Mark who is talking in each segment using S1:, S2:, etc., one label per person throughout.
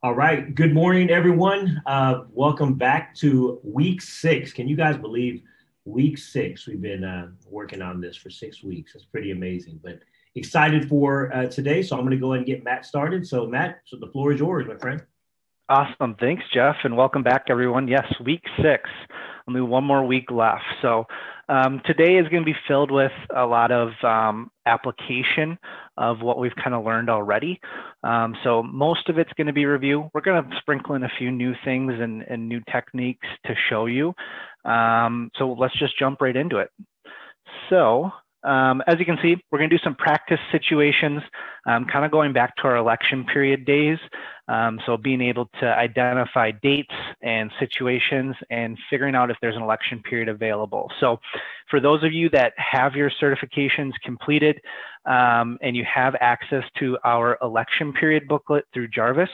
S1: All right. Good morning, everyone. Welcome back to week 6. Can you guys believe week 6? We've been working on this for 6 weeks. That's pretty amazing. But excited for today. So I'm going to go ahead and get Matt started. So, Matt, the floor is yours, my friend.
S2: Awesome. Thanks, Jeff, and welcome back, everyone. Yes, week 6. Only one more week left. So today is going to be filled with a lot of application of what we've kind of learned already. So most of it's going to be review. We're going to sprinkle in a few new things and new techniques to show you. So let's just jump right into it. So as you can see, we're going to do some practice situations, kind of going back to our election period days. So being able to identify dates and situations and figuring out if there's an election period available. So for those of you that have your certifications completed and you have access to our election period booklet through Jarvis,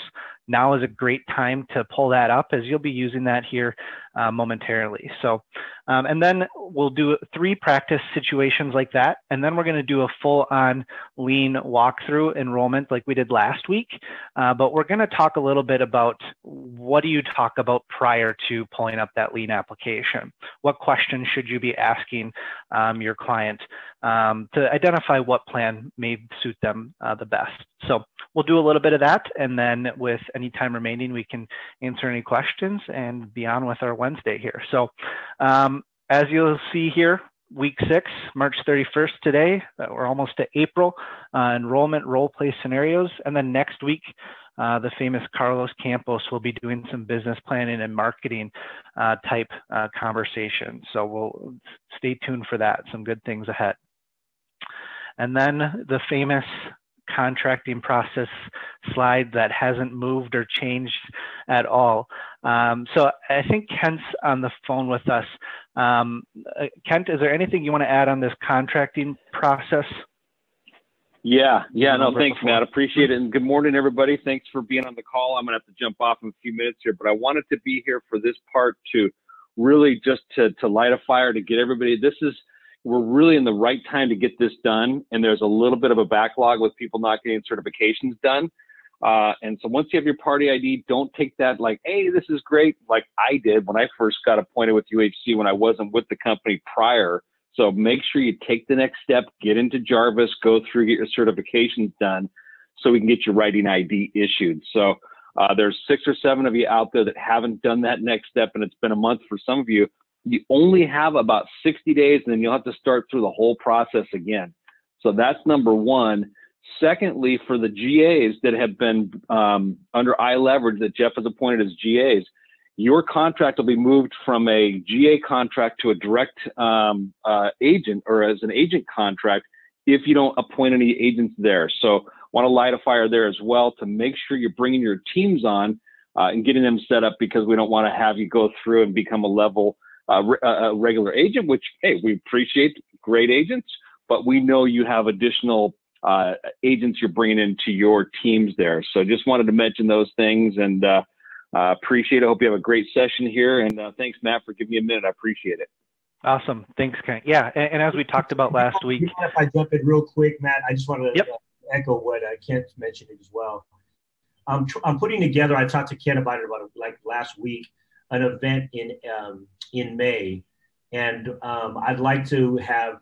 S2: now is a great time to pull that up, as you'll be using that here momentarily. So, and then we'll do 3 practice situations like that. And then we're going to do a full-on lean walkthrough enrollment like we did last week. But we're going to talk a little bit about what do you talk about prior to pulling up that lean application? What questions should you be asking your client to identify what plan may suit them the best? So we'll do a little bit of that, and then with any time remaining, we can answer any questions and be on with our Wednesday here. So as you'll see here, week 6, March 31st today, we're almost to April, enrollment role play scenarios. And then next week, the famous Carlos Campos will be doing some business planning and marketing type conversation. So we'll stay tuned for that, some good things ahead. And then the famous contracting process slide that hasn't moved or changed at all. So I think Kent's on the phone with us. Kent, is there anything you want to add on this contracting process?
S3: Yeah, no, thanks, Matt. Appreciate it. And good morning, everybody. Thanks for being on the call. I'm going to have to jump off in a few minutes here, but I wanted to be here for this part to really just to light a fire, to get everybody. We're really in the right time to get this done. And there's a little bit of a backlog with people not getting certifications done. And so once you have your party ID, don't take that like, hey, this is great, like I did when I first got appointed with UHC when I wasn't with the company prior. So make sure you take the next step, get into Jarvis, go through, get your certifications done so we can get your writing ID issued. So there's 6 or 7 of you out there that haven't done that next step, and it's been a month for some of you. You only have about 60 days, and then you'll have to start through the whole process again. So that's number 1. Secondly, for the GAs that have been under iLeverage that Jeff has appointed as GAs, your contract will be moved from a GA contract to a direct agent or as an agent contract if you don't appoint any agents there. So want to light a fire there as well to make sure you're bringing your teams on and getting them set up, because we don't want to have you go through and become a regular agent, which, hey, we appreciate great agents, but we know you have additional agents you're bringing into your teams there. So just wanted to mention those things, and appreciate it. Hope you have a great session here. And thanks, Matt, for giving me a minute. I appreciate it.
S2: Awesome. Thanks, Kent. Yeah, and as we talked about last week.
S1: If I jump in real quick, Matt, I just want to echo what Kent mentioned as well. I'm putting together, I talked to Ken about it like last week, an event in May. And I'd like to have,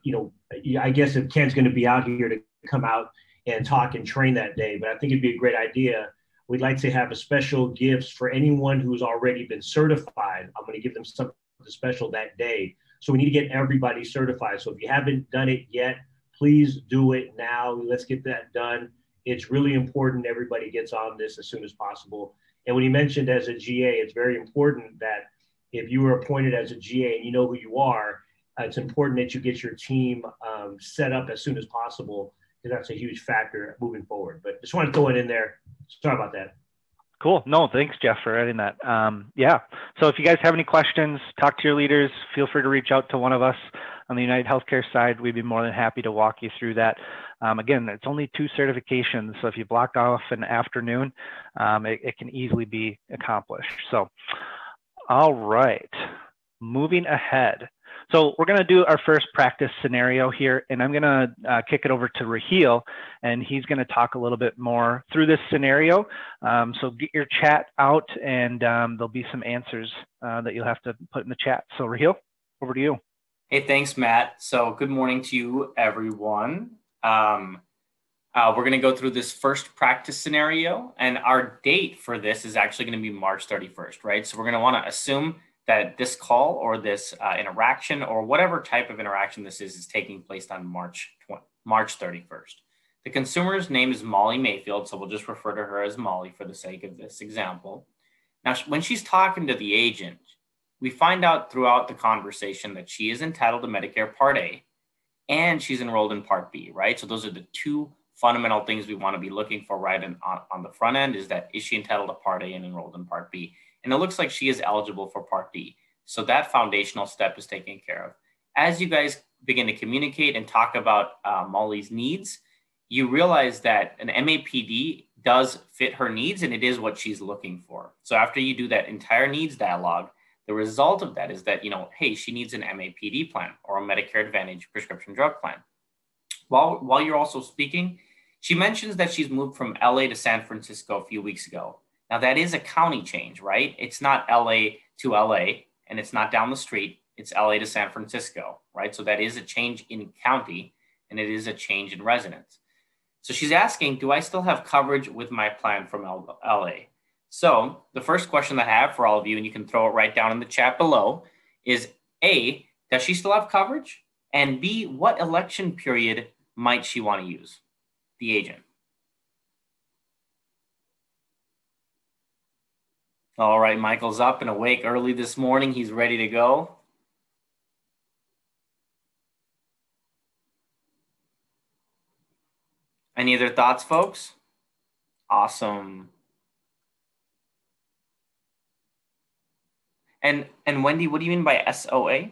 S1: I guess if Ken's going to be out here to come out and talk and train that day, but I think it'd be a great idea. We'd like to have a special gifts for anyone who's already been certified. I'm going to give them something special that day. So we need to get everybody certified. So if you haven't done it yet, please do it now. Let's get that done. It's really important everybody gets on this as soon as possible. And when you mentioned as a GA, it's very important that if you were appointed as a GA and you know who you are, it's important that you get your team set up as soon as possible, because that's a huge factor moving forward. But just want to throw it in there. Sorry about that.
S2: Cool. No, thanks, Jeff, for adding that. Yeah. So if you guys have any questions, talk to your leaders. Feel free to reach out to one of us on the United Healthcare side. We'd be more than happy to walk you through that. Again, it's only 2 certifications. So if you block off an afternoon, it can easily be accomplished. So, all right. Moving ahead. So we're going to do our first practice scenario here, and I'm going to kick it over to Raheel, and he's going to talk a little bit more through this scenario. So get your chat out, and there'll be some answers that you'll have to put in the chat. So Raheel, over to you.
S4: Hey, thanks, Matt. So good morning to you, everyone. We're going to go through this first practice scenario, and our date for this is actually going to be March 31st, right? So we're going to want to assume that this call or this interaction or whatever type of interaction this is taking place on March 31st. The consumer's name is Molly Mayfield, so we'll just refer to her as Molly for the sake of this example. Now, when she's talking to the agent, we find out throughout the conversation that she is entitled to Medicare Part A and she's enrolled in Part B, right? So those are the two fundamental things we want to be looking for right on the front end is that is she entitled to Part A and enrolled in Part B? And it looks like she is eligible for Part D. So that foundational step is taken care of. As you guys begin to communicate and talk about Molly's needs, you realize that an MAPD does fit her needs and it is what she's looking for. So after you do that entire needs dialogue, the result of that is that, hey, she needs an MAPD plan or a Medicare Advantage prescription drug plan. While you're also speaking, she mentions that she's moved from LA to San Francisco a few weeks ago. Now that is a county change, right? It's not LA to LA and it's not down the street. It's LA to San Francisco, right? So that is a change in county and it is a change in residence. So she's asking, do I still have coverage with my plan from LA? So the first question that I have for all of you, and you can throw it right down in the chat below, is A, does she still have coverage? And B, what election period might she want to use? The agent. All right, Michael's up and awake early this morning. He's ready to go. Any other thoughts, folks? Awesome. And Wendy, what do you mean by SOA?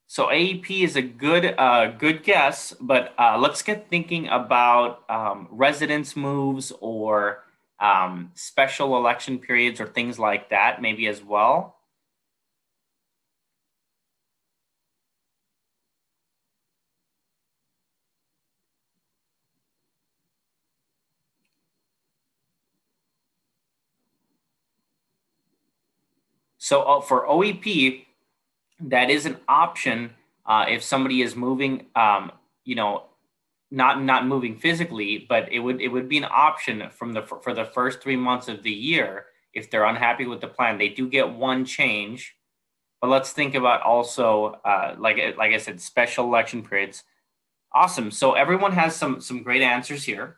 S4: So AEP is a good guess, but let's get thinking about residence moves or special election periods or things like that maybe as well. So for OEP, that is an option if somebody is moving, not moving physically, but it would be an option for the first 3 months of the year. If they're unhappy with the plan, they do get one change. But let's think about also, like I said, special election periods. Awesome. So everyone has some great answers here.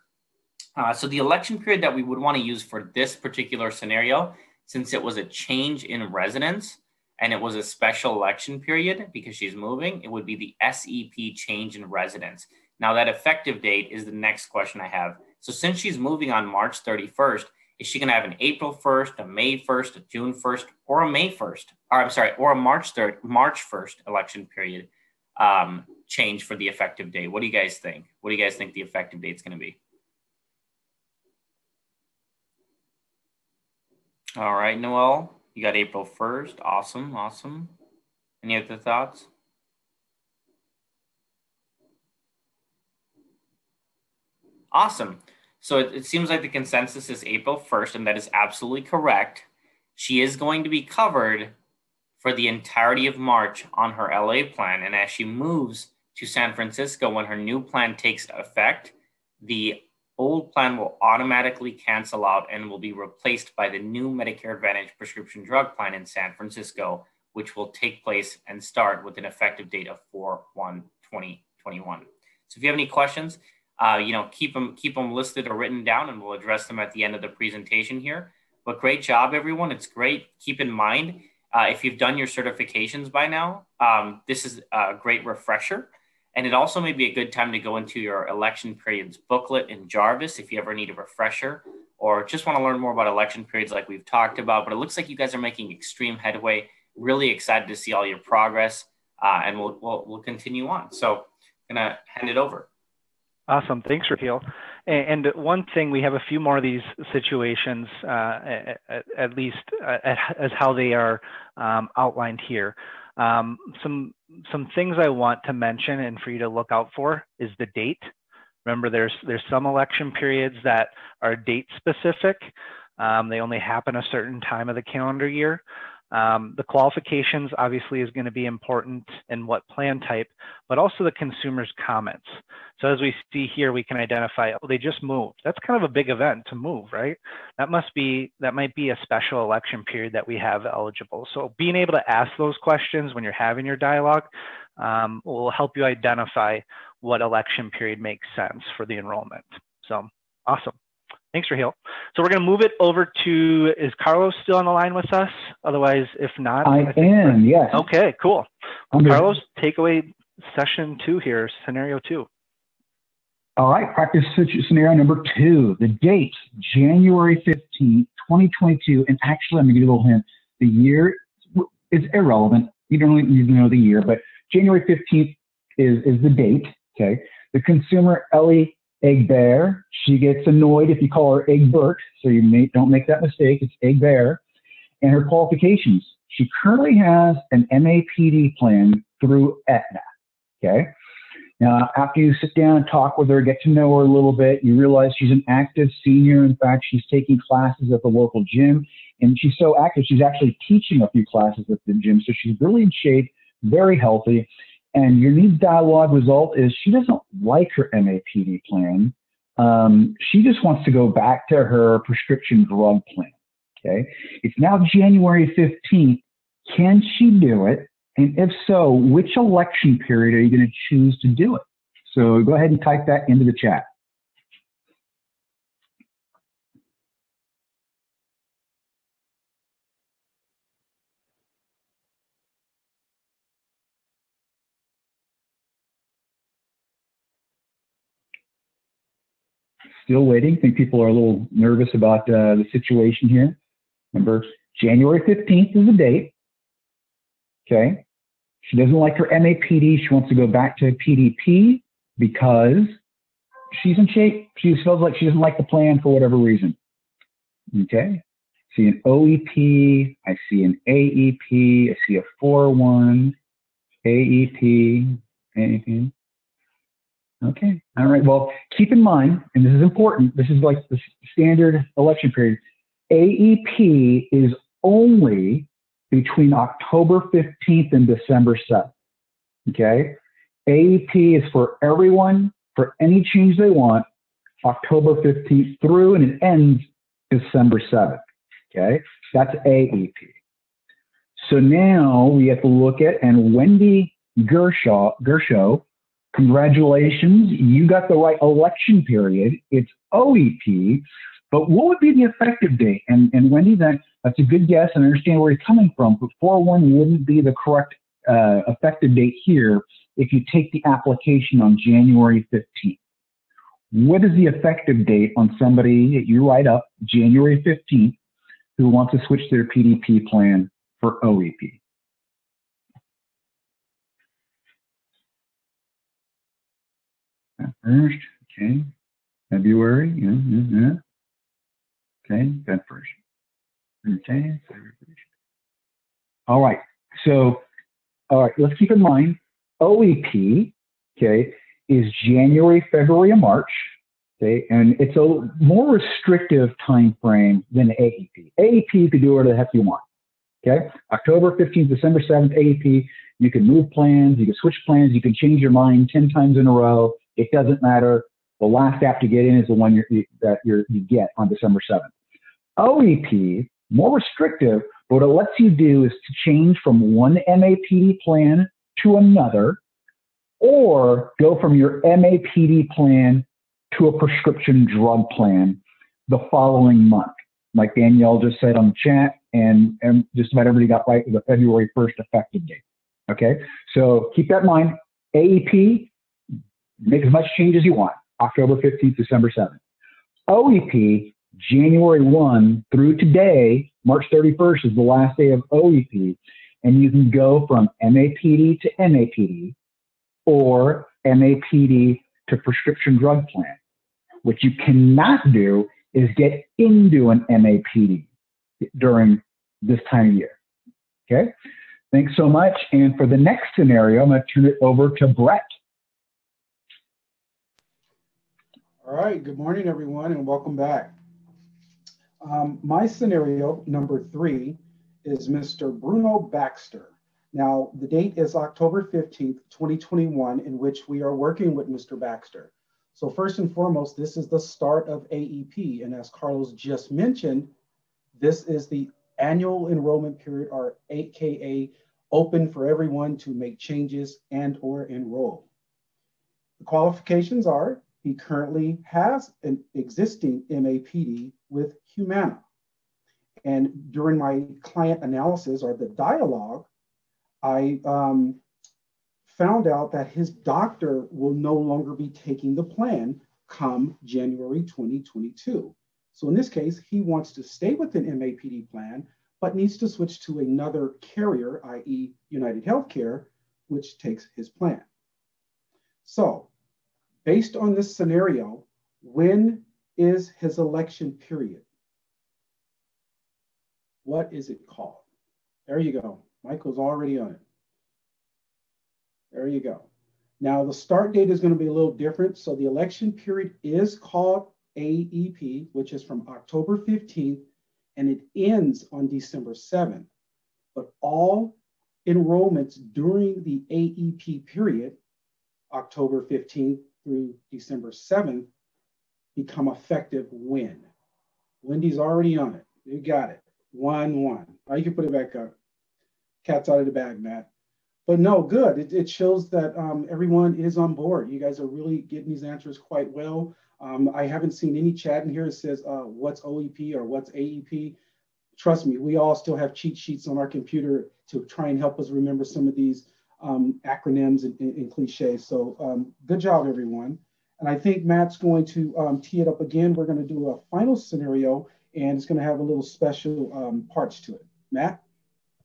S4: So the election period that we would want to use for this particular scenario, since it was a change in residence and it was a special election period because she's moving, it would be the SEP change in residence. Now that effective date is the next question I have. So since she's moving on March 31st, is she going to have an April 1st, a May 1st, a June 1st, or a May 1st? Or a March 1st election period change for the effective date? What do you guys think? What do you guys think the effective date is going to be? All right, Noel, you got April 1st. Awesome, awesome. Any other thoughts? Awesome. So it seems like the consensus is April 1st, and that is absolutely correct. She is going to be covered for the entirety of March on her LA plan. And as she moves to San Francisco, when her new plan takes effect, the old plan will automatically cancel out and will be replaced by the new Medicare Advantage prescription drug plan in San Francisco, which will take place and start with an effective date of 4/1/2021. So if you have any questions, keep them listed or written down, and we'll address them at the end of the presentation here. But great job, everyone. It's great. Keep in mind, if you've done your certifications by now, this is a great refresher. And it also may be a good time to go into your election periods booklet in Jarvis if you ever need a refresher or just want to learn more about election periods like we've talked about. But it looks like you guys are making extreme headway. Really excited to see all your progress, and we'll continue on. So I'm going to hand it over.
S2: Awesome. Thanks, Raheel. And one thing, we have a few more of these situations, at least as how they are outlined here. Some things I want to mention and for you to look out for is the date. Remember, there's some election periods that are date specific. They only happen a certain time of the calendar year. The qualifications obviously is going to be important in what plan type, but also the consumer's comments. So as we see here, we can identify, oh, they just moved. That's kind of a big event to move, right? That might be a special election period that we have eligible. So being able to ask those questions when you're having your dialogue will help you identify what election period makes sense for the enrollment. So awesome. Thanks, Raheel. So we're going to move it over to, is Carlos still on the line with us? Otherwise, if not.
S5: I am, yes.
S2: Okay, cool. Well, Carlos, take away session 2 here, scenario 2.
S5: All right, practice scenario number 2. The date, January 15th, 2022. And actually, I'm going to give you a little hint. The year is irrelevant. You don't need to know the year, but January 15th is the date, okay? The consumer, Ellie Egbert, she gets annoyed if you call her Egbert, so don't make that mistake. It's Egbert. And her qualifications. She currently has an MAPD plan through Aetna, okay? Now, after you sit down and talk with her, get to know her a little bit, you realize she's an active senior. In fact, she's taking classes at the local gym, and she's so active, she's actually teaching a few classes at the gym, so she's really in shape, very healthy. And your needs dialogue result is she doesn't like her MAPD plan. She just wants to go back to her prescription drug plan, okay? It's now January 15th. Can she do it? And if so, which election period are you going to choose to do it? So go ahead and type that into the chat. Still waiting. I think people are a little nervous about the situation here. Remember, January 15th is the date. Okay. She doesn't like her MAPD. She wants to go back to PDP because she's in shape. She feels like she doesn't like the plan for whatever reason. Okay. I see an OEP. I see an AEP. I see a 4-1, AEP, AEP. Okay. All right. Well, keep in mind, and this is important, this is like the standard election period. AEP is only between October 15th and December 7th. Okay. AEP is for everyone, for any change they want, October 15th through, and it ends December 7th. Okay. That's AEP. So now we have to look at, and Wendy Gershow, congratulations, you got the right election period. It's OEP, but what would be the effective date? And Wendy, that's a good guess, and I understand where you're coming from, but 4-1 wouldn't be the correct effective date here if you take the application on January 15th. What is the effective date on somebody that you write up January 15th who wants to switch their PDP plan for OEP? First, okay. February, yeah. Okay, that first. Okay, all right. So, all right, let's keep in mind, OEP, okay, is January, February, and March, okay, and it's a more restrictive time frame than AEP. AEP, you can do whatever the heck you want, okay? October 15th, December 7th, AEP, you can move plans, you can switch plans, you can change your mind 10 times in a row. It doesn't matter. The last app to get in is the one you get on December 7th. OEP, more restrictive, but what it lets you do is to change from one MAPD plan to another, or go from your MAPD plan to a prescription drug plan the following month. Like Danielle just said on the chat, and just about everybody got right with the February 1st effective date. Okay, so keep that in mind. AEP, make as much change as you want. October 15th, December 7th. OEP, January 1 through today, March 31st is the last day of OEP, and you can go from MAPD to MAPD or MAPD to prescription drug plan. What you cannot do is get into an MAPD during this time of year. Okay, thanks so much. And for the next scenario, I'm going to turn it over to Brett.
S6: All right, good morning, everyone, and welcome back. My scenario number 3 is Mr. Bruno Baxter. Now, the date is October 15th, 2021, in which we are working with Mr. Baxter. So first and foremost, this is the start of AEP. And as Carlos just mentioned, this is the annual enrollment period, or AKA open for everyone to make changes and or enroll. The qualifications are he currently has an existing MAPD with Humana. And during my client analysis or the dialogue, I found out that his doctor will no longer be taking the plan come January 2022. So in this case, he wants to stay with an MAPD plan, but needs to switch to another carrier, i.e. United Healthcare, which takes his plan. So based on this scenario, when is his election period? What is it called? There you go. Michael's already on it. There you go. Now the start date is going to be a little different. So the election period is called AEP, which is from October 15th, and it ends on December 7th. But all enrollments during the AEP period, October 15th through December 7th, become effective when? Wendy's already on it. You got it. 1-1. Now you can put it back up. Cat's out of the bag, Matt. But no, good. It shows that everyone is on board. You guys are really getting these answers quite well. I haven't seen any chat in here that says what's OEP or what's AEP. Trust me, we all still have cheat sheets on our computer to try and help us remember some of these acronyms and cliches. So good job, everyone. And I think Matt's going to tee it up again. We're going to do a final scenario, and it's going to have a little special parts to it. Matt?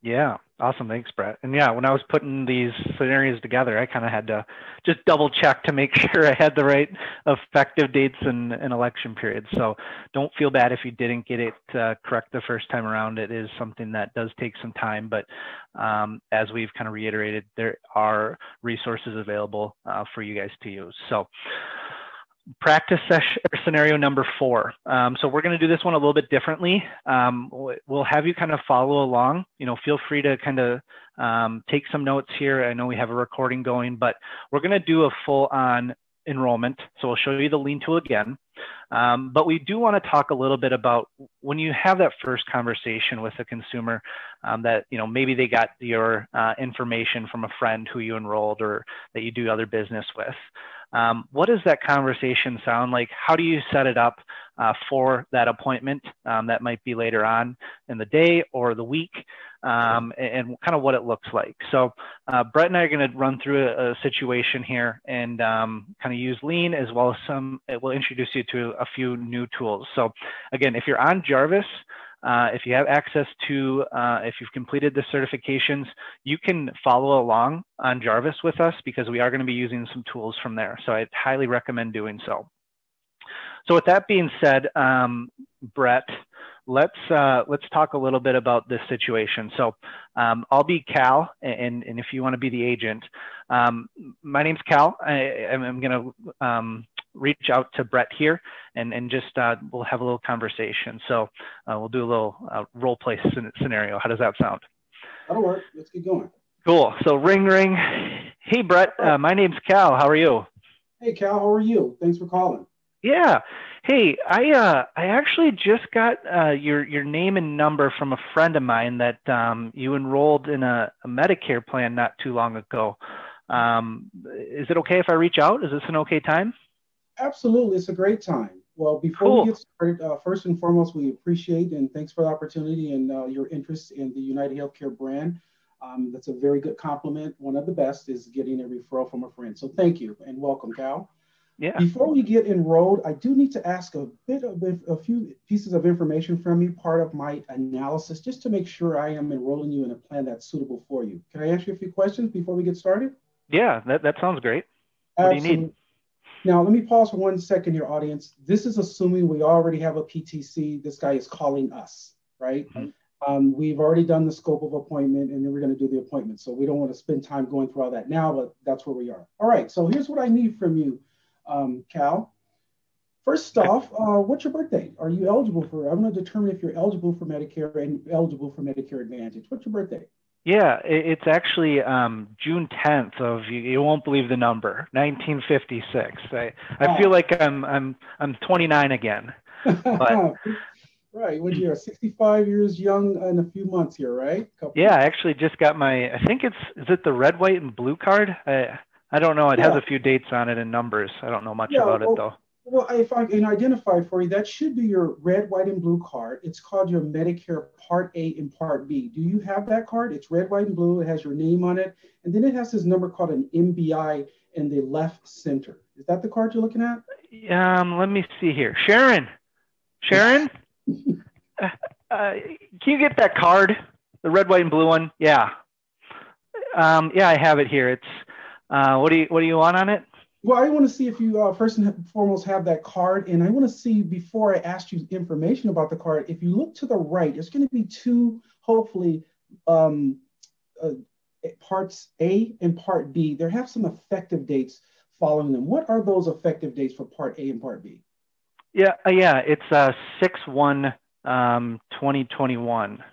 S2: Yeah, awesome. Thanks, Brett. And yeah, when I was putting these scenarios together, I kind of had to just double check to make sure I had the right effective dates and election periods. So don't feel bad if you didn't get it correct the first time around. It is something that does take some time, but as we've kind of reiterated, there are resources available for you guys to use. So practice session scenario number 4. So we're going to do this one a little bit differently. We'll have you kind of follow along. Feel free to kind of take some notes here. I know we have a recording going, but we're going to do a full-on enrollment. So we'll show you the lean tool again. But we do want to talk a little bit about when you have that first conversation with a consumer that, maybe they got your information from a friend who you enrolled or that you do other business with. What does that conversation sound like? How do you set it up for that appointment that might be later on in the day or the week, and kind of what it looks like? So Brett and I are going to run through a situation here and kind of use Lean as well as it will introduce you to a few new tools. So again, if you're on Jarvis, if you have access to, if you've completed the certifications, you can follow along on Jarvis with us because we are going to be using some tools from there. So I highly recommend doing so. So with that being said, Brett, let's talk a little bit about this situation. So I'll be Cal, and if you want to be the agent, my name's Cal. I'm going to reach out to Brett here and just we'll have a little conversation. So we'll do a little role play scenario. How does that sound?
S6: That'll work. Let's get going.
S2: Cool. So ring, ring. Hey, Brett, my name's Cal. How are you?
S6: Hey, Cal, how are you? Thanks for calling.
S2: Yeah. Hey, I actually just got your name and number from a friend of mine that you enrolled in a Medicare plan not too long ago. Is it okay if I reach out? Is this an okay time? Absolutely.
S6: It's a great time. Well, before we get started, first and foremost, we appreciate and thanks for the opportunity and your interest in the United Healthcare brand. That's a very good compliment. One of the best is getting a referral from a friend. So thank you and welcome, Cal.
S2: Yeah.
S6: Before we get enrolled, I do need to ask a few pieces of information from you, part of my analysis, just to make sure I am enrolling you in a plan that's suitable for you. Can I ask you a few questions before we get started?
S2: Yeah, that sounds great. What do you need?
S6: Now, let me pause for 1 second here, audience. This is assuming we already have a PTC. This guy is calling us, right? We've already done the scope of appointment, and then we're going to do the appointment. So we don't want to spend time going through all that now, but that's where we are. All right, so here's what I need from you, Cal. First off, what's your birthday? Are you eligible for, I'm going to determine if you're eligible for Medicare and eligible for Medicare Advantage. What's your birthday?
S2: Yeah, it's actually June 10th of, you won't believe the number, 1956. I feel like I'm 29 again. But
S6: right, when you're 65 years young in a few months here, right?
S2: Yeah, I actually just got my, I think is it the red, white, and blue card? I don't know. It has a few dates on it and numbers. I don't know much about it though.
S6: Well, if I can identify for you, that should be your red, white, and blue card. It's called your Medicare Part A and Part B. Do you have that card? It's red, white, and blue. It has your name on it. And then it has this number called an MBI in the left center. Is that the card you're looking at?
S2: Let me see here. Sharon? Can you get that card? The red, white, and blue one? Yeah. Yeah, I have it here. It's, what do you want on it?
S6: Well, I want to see if you first and foremost have that card. And I want to see, before I ask you information about the card, if you look to the right, there's going to be two, hopefully, parts A and Part B. There have some effective dates following them. What are those effective dates for Part A and Part B?
S2: Yeah, it's 6/1/2021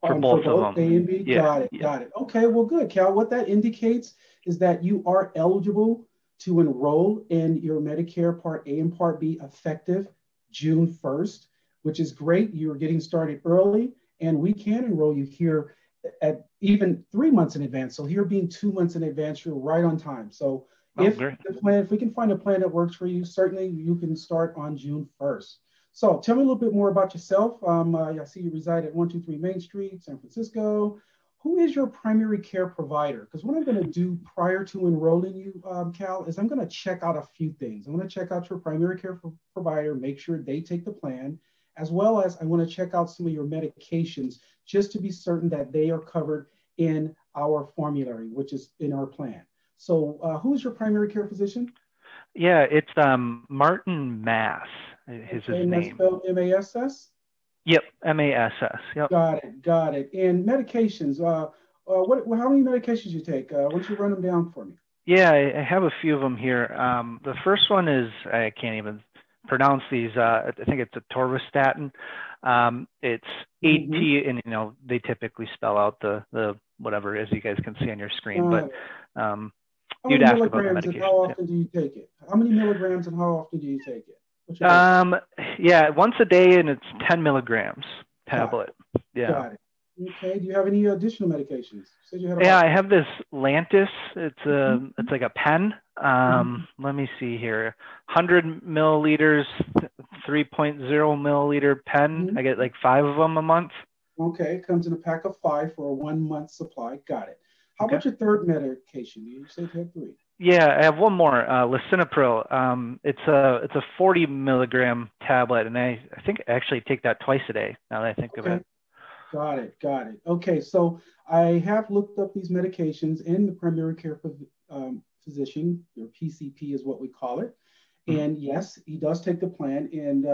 S2: for both of them.
S6: A and B? Yeah, got it. Okay, well, good, Cal. What that indicates is that you are eligible to enroll in your Medicare Part A and Part B effective June 1st, which is great. You're getting started early, and we can enroll you here at even 3 months in advance. So here being 2 months in advance, you're right on time. So if we can find a plan that works for you, certainly you can start on June 1st. So tell me a little bit more about yourself. I see you reside at 123 Main Street, San Francisco. Who is your primary care provider? Because what I'm going to do prior to enrolling you, Cal, is I'm going to check out a few things. I'm going to check out your primary care provider, make sure they take the plan, as well as I want to check out some of your medications just to be certain that they are covered in our formulary, which is in our plan. So who's your primary care physician?
S2: Yeah, it's Martin Mass is his name. That's
S6: spelled M-A-S-S?
S2: Yep, M-A-S-S. Yep.
S6: Got it. And medications, how many medications you take? Why don't you run them down for me?
S2: Yeah, I have a few of them here. The first one is, I can't even pronounce these. I think it's a atorvastatin. It's 8T, and they typically spell out the whatever it is you guys can see on your screen. But you'd ask about the medication.
S6: How often do you take it? How many milligrams and how often do you take it?
S2: Yeah, once a day, and it's 10 milligrams tablet. Yeah.
S6: Got it. Okay. Do you have any additional medications?
S2: I have this Lantus. It's like a pen. Let me see here. 100 milliliters, 3.0 milliliter pen. I get like 5 of them a month. Okay.
S6: It comes in a pack of 5 for a 1 month supply. Got it. How about your third medication? You said you had 3.
S2: Yeah, I have one more, lisinopril. It's a 40 milligram tablet, and I think I actually take that twice a day, now that I think of it.
S6: Got it. Okay, so I have looked up these medications in the primary care physician, your PCP is what we call it. And yes, he does take the plan. And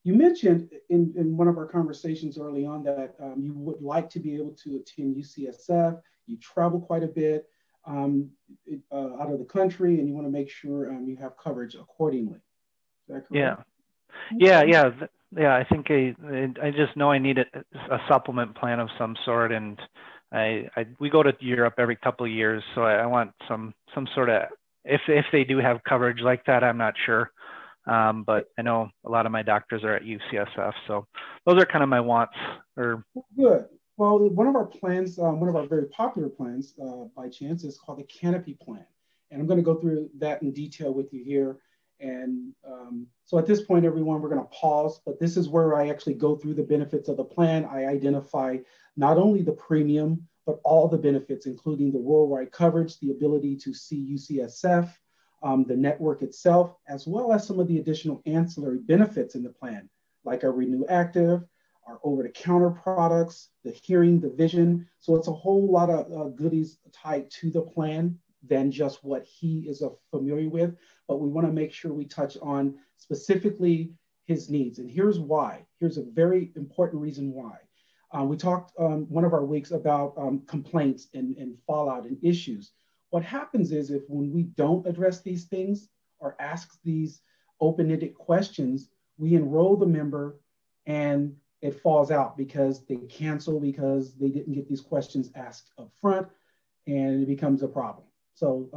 S6: you mentioned in one of our conversations early on that you would like to be able to attend UCSF. You travel quite a bit out of the country, and you want to make sure you have coverage accordingly. Is that correct?
S2: Yeah. I think I just know I need a supplement plan of some sort, and we go to Europe every couple of years, so I want some sort of, if they do have coverage like that, I'm not sure, but I know a lot of my doctors are at UCSF, so those are kind of my wants.
S6: Good. Well, one of our plans, one of our very popular plans, by chance, is called the Canopy Plan. And I'm going to go through that in detail with you here. And so at this point, everyone, we're going to pause. But this is where I actually go through the benefits of the plan. I identify not only the premium, but all the benefits, including the worldwide coverage, the ability to see UCSF, the network itself, as well as some of the additional ancillary benefits in the plan, like our Renew Active, our over-the-counter products, the hearing, the vision. So it's a whole lot of goodies tied to the plan than just what he is familiar with, but we want to make sure we touch on specifically his needs. And here's why. Here's a very important reason why. We talked one of our weeks about complaints and fallout and issues. What happens is if when we don't address these things or ask these open-ended questions, we enroll the member and it falls out because they cancel because they didn't get these questions asked up front, and it becomes a problem. So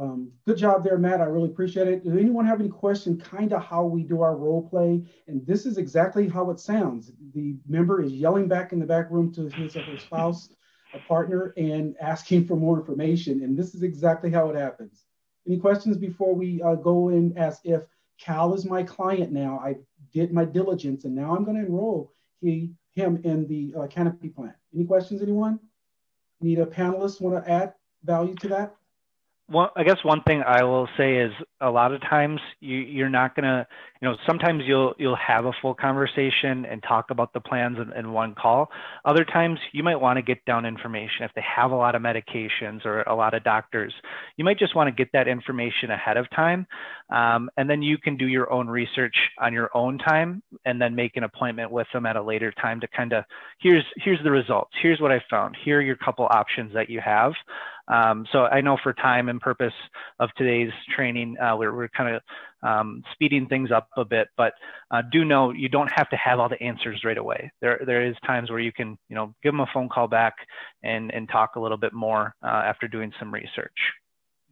S6: good job there, Matt. I really appreciate it. Does anyone have any question kind of how we do our role play? And this is exactly how it sounds. The member is yelling back in the back room to his or her spouse, a partner, and asking for more information. And this is exactly how it happens. Any questions before we go in as if Cal is my client now? I did my diligence and now I'm going to enroll him in the canopy plan. Any questions, anyone? Need a panelist want to add value to that?
S2: Well, I guess one thing I will say is a lot of times you're not gonna, sometimes you'll have a full conversation and talk about the plans in one call. Other times you might want to get down information. If they have a lot of medications or a lot of doctors, you might just want to get that information ahead of time. And then you can do your own research on your own time and then make an appointment with them at a later time to kind of, here's the results. Here's what I found. Here are your couple options that you have. So I know for time and purpose of today's training, we're kind of speeding things up a bit, but do know you don't have to have all the answers right away. There is times where you can, give them a phone call back and talk a little bit more after doing some research.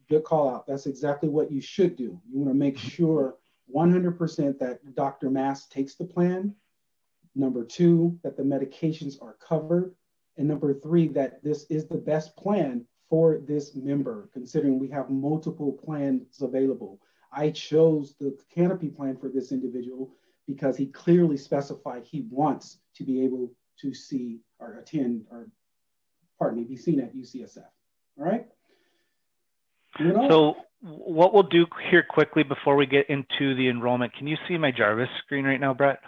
S6: Good call out. That's exactly what you should do. You want to make sure 100% that Dr. Mass takes the plan. Number 2, that the medications are covered. And number 3, that this is the best plan for this member, considering we have multiple plans available. I chose the canopy plan for this individual because he clearly specified he wants to be able to see or attend, or pardon me, be seen at UCSF. All right?
S2: So what we'll do here quickly before we get into the enrollment, can you see my Jarvis screen right now, Brett?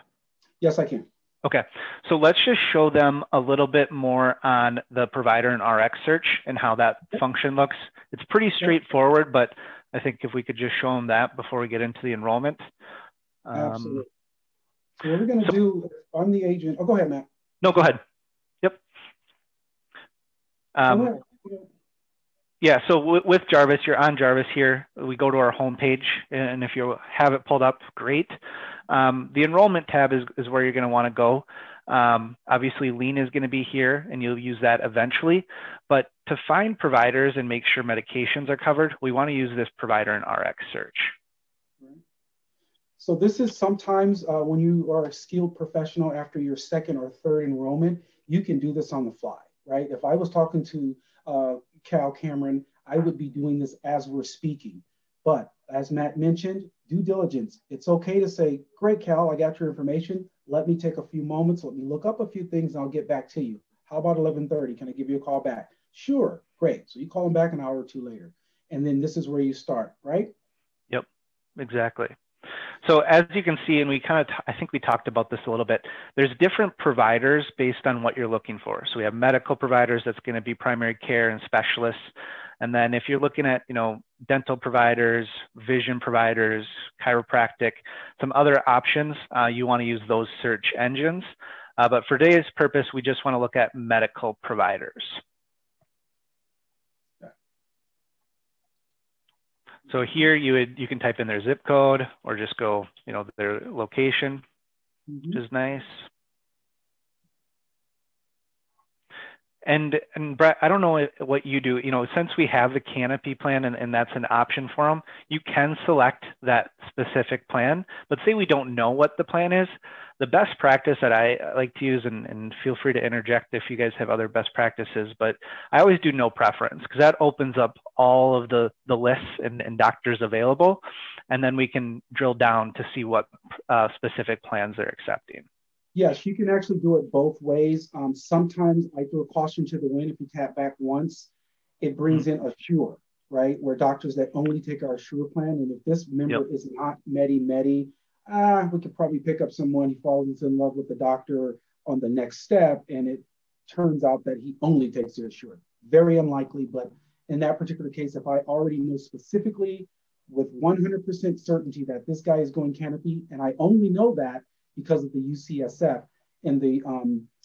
S6: Yes, I can.
S2: Okay, so let's just show them a little bit more on the provider and RX search and how that function looks. It's pretty straightforward, but I think if we could just show them that before we get into the enrollment.
S6: Absolutely. So what we're going to do on the agent. Oh, go ahead, Matt.
S2: No, go ahead. Yep. Yeah, so with Jarvis, you're on Jarvis here. We go to our homepage, and if you have it pulled up, great. The enrollment tab is where you're going to want to go. Obviously, Lean is going to be here, and you'll use that eventually. But to find providers and make sure medications are covered, we want to use this provider and RX search.
S6: So this is sometimes when you are a skilled professional after your 2nd or 3rd enrollment, you can do this on the fly, right? If I was talking to Cal Cameron, I would be doing this as we're speaking. But as Matt mentioned, due diligence. It's okay to say, great, Cal, I got your information. Let me take a few moments. Let me look up a few things and I'll get back to you. How about 11:30? Can I give you a call back? Sure, great. So you call them back an hour or 2 later. And then this is where you start, right?
S2: Yep, exactly. So as you can see, and we kind of, I think we talked about this a little bit, there's different providers based on what you're looking for. So we have medical providers, that's going to be primary care and specialists. And then if you're looking at, dental providers, vision providers, chiropractic, some other options, you want to use those search engines. But for today's purpose, we just want to look at medical providers. So here you can type in their zip code or just go, their location, which is nice. And Brett, I don't know what you do, since we have the canopy plan and that's an option for them, you can select that specific plan, but say we don't know what the plan is. The best practice that I like to use, and feel free to interject if you guys have other best practices, but I always do no preference because that opens up all of the lists and doctors available. And then we can drill down to see what specific plans they're accepting.
S6: Yes, you can actually do it both ways. Sometimes I throw caution to the wind. If you tap back once, it brings in Assure, right? Where doctors that only take our Assure plan. And if this member is not Medi, we could probably pick up someone. He falls in love with the doctor on the next step, and it turns out that he only takes the Assure. Very unlikely, but in that particular case, if I already know specifically with 100% certainty that this guy is going canopy, and I only know that because of the UCSF and the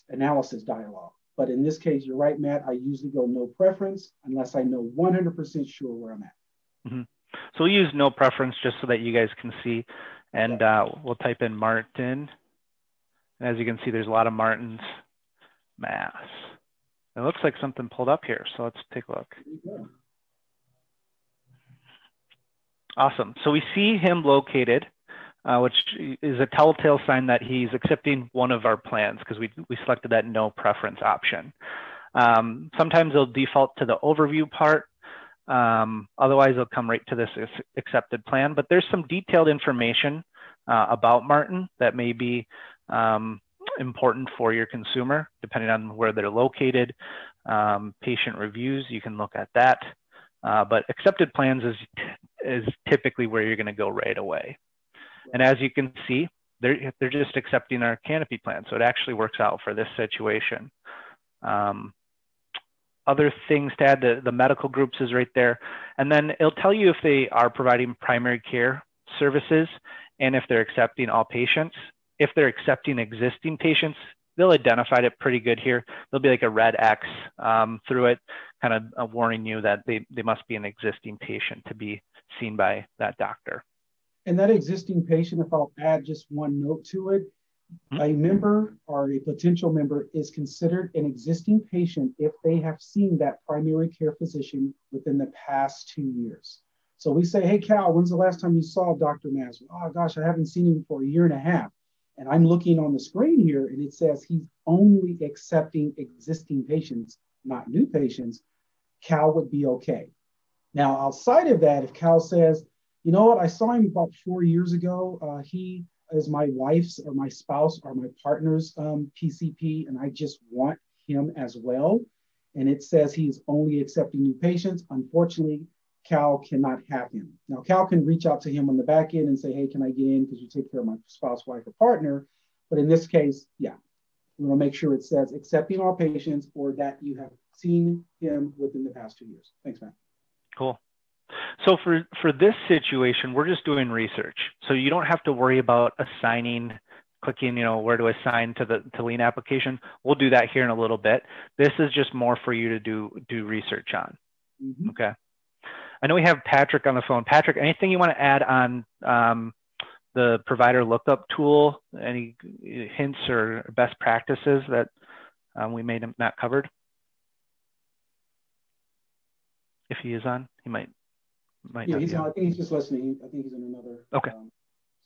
S6: analysis dialogue. But in this case, you're right, Matt, I usually go no preference unless I know 100% sure where I'm at.
S2: Mm-hmm. So we'll use no preference just so that you guys can see. And we'll type in Martin. And as you can see, there's a lot of Martins, Mass. It looks like something pulled up here. So let's take a look. Awesome. So we see him located, which is a telltale sign that he's accepting one of our plans because we selected that no preference option. Sometimes they'll default to the overview part. Otherwise, they'll come right to this accepted plan. But there's some detailed information about Martin that may be important for your consumer, depending on where they're located. Patient reviews, you can look at that. But accepted plans is typically where you're going to go right away. And as you can see, they're just accepting our canopy plan. So it actually works out for this situation. Other things to add, the medical groups is right there. And then it'll tell you if they are providing primary care services and if they're accepting all patients. If they're accepting existing patients, they'll identify it pretty good here. There'll be like a red X through it, kind of warning you that they must be an existing patient to be seen by that doctor.
S6: And that existing patient, if I'll add just one note to it, a member or a potential member is considered an existing patient if they have seen that primary care physician within the past 2 years. So we say, hey, Cal, when's the last time you saw Dr. Mass? Oh, gosh, I haven't seen him for 1.5 years. And I'm looking on the screen here and it says he's only accepting existing patients, not new patients. Cal would be okay. Now, outside of that, if Cal says, you know what, I saw him about 4 years ago. He is my wife's or my spouse or my partner's PCP, and I just want him as well. And it says he's only accepting new patients. Unfortunately, Cal cannot have him. Now, Cal can reach out to him on the back end and say, hey, can I get in because you take care of my spouse, wife, or partner? But in this case, yeah, we want to make sure it says accepting all patients or that you have seen him within the past 2 years. Thanks, Matt.
S2: Cool. So for this situation, we're just doing research. So you don't have to worry about clicking, where to assign to the lien application. We'll do that here in a little bit. This is just more for you to do research on. Mm-hmm. Okay. I know we have Patrick on the phone. Patrick, anything you want to add on the provider lookup tool? Any hints or best practices that we may have not covered? If he is on, he might
S6: yeah, he's on. I think he's just listening. I think he's in another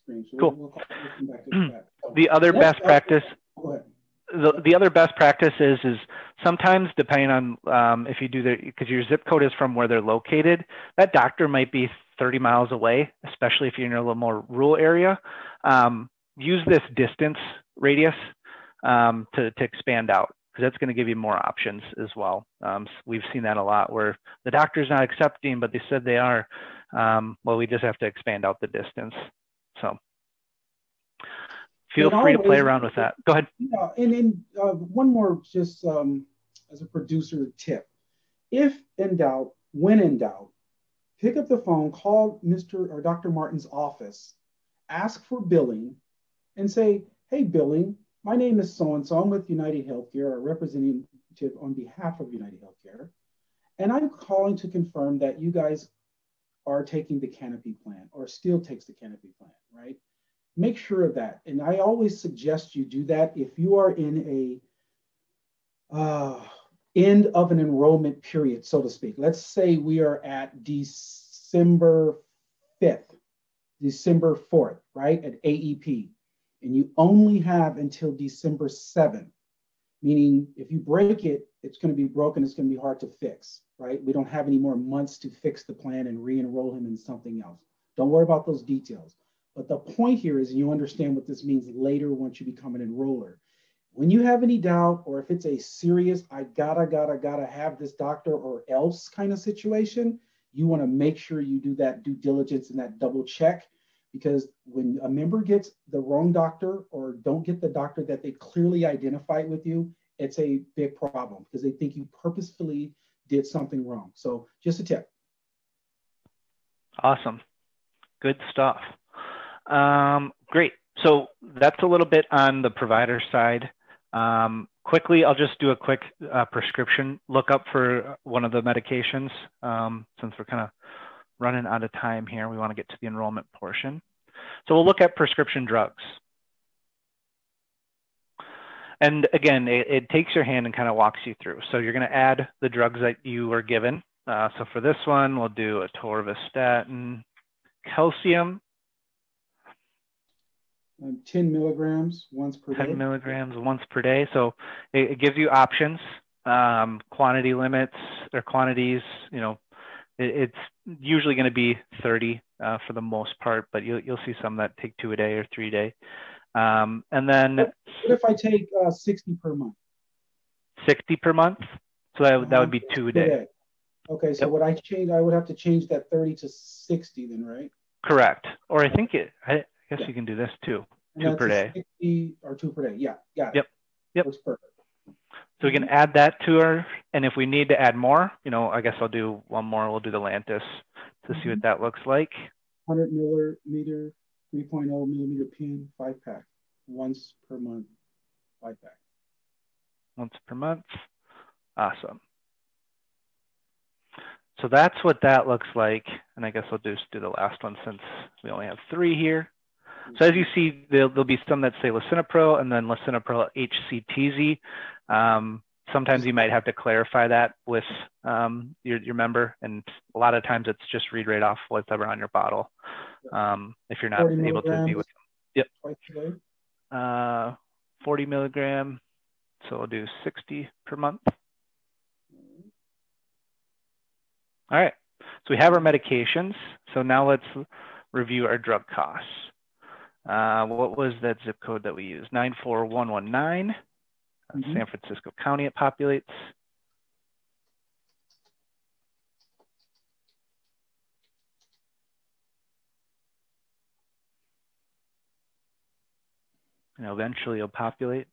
S6: screen. So
S2: cool.
S6: We'll come back to that.
S2: The other best practice.
S6: Go ahead.
S2: The other best practice is sometimes depending on if you do because your zip code is from where they're located, that doctor might be 30 miles away, especially if you're in a little more rural area. Use this distance radius to expand out, because that's going to give you more options as well. We've seen that a lot where the doctor's not accepting, but they said they are. Well, we just have to expand out the distance. So feel free to play around with that. Go ahead.
S6: Yeah, and one more just as a producer tip. If in doubt, when in doubt, pick up the phone, call Mr. or Dr. Martin's office, ask for billing, and say, hey, billing, my name is so-and-so. I'm with United Healthcare, a representative on behalf of United Healthcare. And I'm calling to confirm that you guys are taking the canopy plan or still takes the canopy plan, right? Make sure of that. And I always suggest you do that if you are in a end of an enrollment period, so to speak. Let's say we are at December 5th, December 4th, right, at AEP. And you only have until December 7th, meaning if you break it, it's going to be broken. It's going to be hard to fix, right? We don't have any more months to fix the plan and re-enroll him in something else. Don't worry about those details. But the point here is you understand what this means later once you become an enroller. When you have any doubt, or if it's a serious, I gotta have this doctor or else kind of situation, you want to make sure you do that due diligence and that double check. Because when a member gets the wrong doctor or don't get the doctor that they clearly identified with you, it's a big problem because they think you purposefully did something wrong. So just a tip.
S2: Awesome. Good stuff. Great. So that's a little bit on the provider side. Quickly, I'll just do a quick prescription lookup for one of the medications. Since we're kind of running out of time here, we want to get to the enrollment portion. So we'll look at prescription drugs. And again, it takes your hand and kind of walks you through. So you're going to add the drugs that you were given. So for this one, we'll do atorvastatin, calcium.
S6: 10 milligrams once per day.
S2: 10 milligrams once per day. So it gives you options, quantity limits or quantities. You know, it's usually going to be 30 for the most part, but you'll see some that take 2 a day or 3 a day. And then
S6: what if I take 60 per month?
S2: 60 per month. So that would be 2 a day.
S6: Okay, so what I would have to change that 30 to 60 then, right?
S2: Correct. Or I think I guess you can do this too.
S6: And
S2: 2 per day.
S6: 60 or 2 per day. Yeah, got it.
S2: Yep.
S6: Looks perfect.
S2: So we can add that to her. And if we need to add more, you know, I guess I'll do one more. We'll do the Lantus to see what that looks like.
S6: 100 milliliter, 3.0 millimeter pin, 5-pack, once per month, 5-pack.
S2: Once per month. Awesome. So that's what that looks like. And I guess I'll just do the last one since we only have 3 here. So as you see, there'll be some that say lisinopril and then lisinopril HCTZ. Sometimes you might have to clarify that with your member. And a lot of times it's just read right off whatever on your bottle. If you're not able to be with them. Yep. 40 milligram. So we'll do 60 per month. All right. So we have our medications. So now let's review our drug costs. What was that zip code that we used? 94119. San Francisco County it populates. And eventually it'll populate.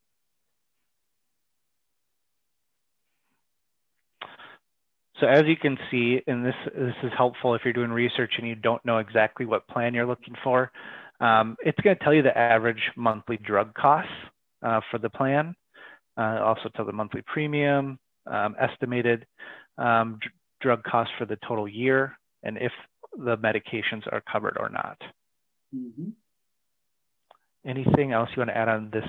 S2: So as you can see, and this is helpful if you're doing research and you don't know exactly what plan you're looking for, it's going to tell you the average monthly drug costs for the plan. Also tell the monthly premium, estimated drug costs for the total year, and if the medications are covered or not. Anything else you want to add on this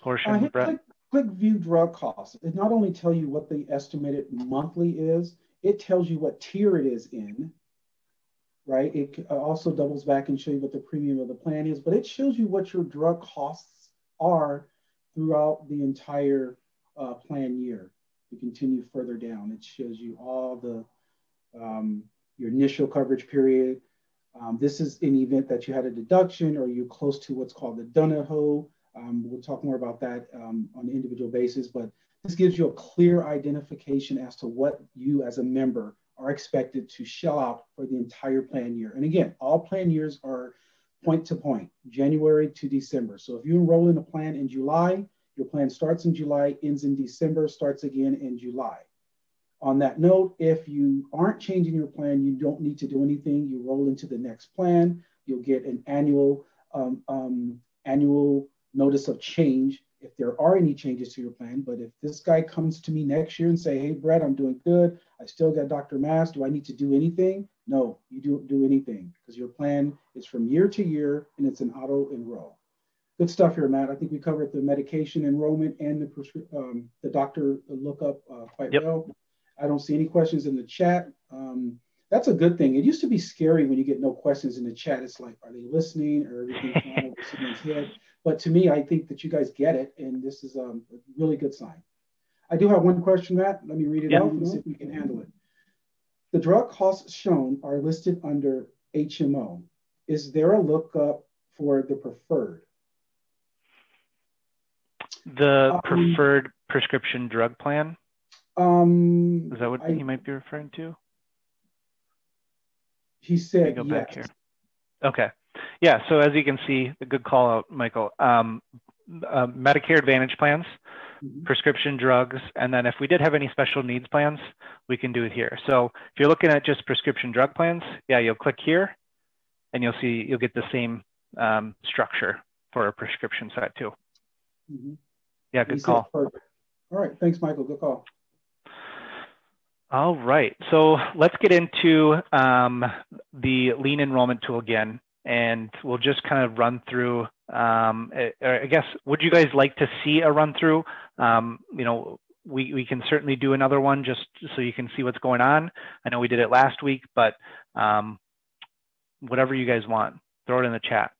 S2: portion, Brett?
S6: Quick view drug costs. It not only tells you what the estimated monthly is, it tells you what tier it is in, right? It also doubles back and shows you what the premium of the plan is, but it shows you what your drug costs are throughout the entire plan year. You continue further down, it shows you all the your initial coverage period. This is in the event that you had a deduction or you're close to what's called the donut hole. We'll talk more about that on an individual basis, but this gives you a clear identification as to what you as a member are expected to shell out for the entire plan year. And again, all plan years are point to point, January to December. So if you enroll in a plan in July, your plan starts in July, ends in December, starts again in July. On that note, if you aren't changing your plan, you don't need to do anything. You roll into the next plan. You'll get an annual notice of change if there are any changes to your plan. But if this guy comes to me next year and say, hey, Brett, I'm doing good. I still got Dr. Mass. Do I need to do anything? No, you don't do anything because your plan is from year to year and it's an auto enroll. Good stuff here, Matt. I think we covered the medication enrollment and the doctor lookup quite well. I don't see any questions in the chat. That's a good thing. It used to be scary when you get no questions in the chat. It's like, are they listening or everything flying over someone's head? But to me, I think that you guys get it, and this is a really good sign. I do have one question, Matt. Let me read it out and see if we can handle it. The drug costs shown are listed under HMO. Is there a lookup for the preferred?
S2: The preferred prescription drug plan? Is that what he might be referring to?
S6: He said
S2: go
S6: yes.
S2: Back here. Okay. Yeah, so as you can see, a good call out, Michael. Medicare Advantage plans prescription drugs, and then if we did have any special needs plans, we can do it here. So if you're looking at just prescription drug plans, yeah, you'll click here, and you'll get the same structure for a prescription side too. Yeah, good call.
S6: Perfect. All right, thanks, Michael. Good call.
S2: All right, so let's get into the lean enrollment tool again, and we'll just kind of run through. I guess, would you guys like to see a run through? We can certainly do another one just so you can see what's going on. I know we did it last week, but whatever you guys want, throw it in the chat.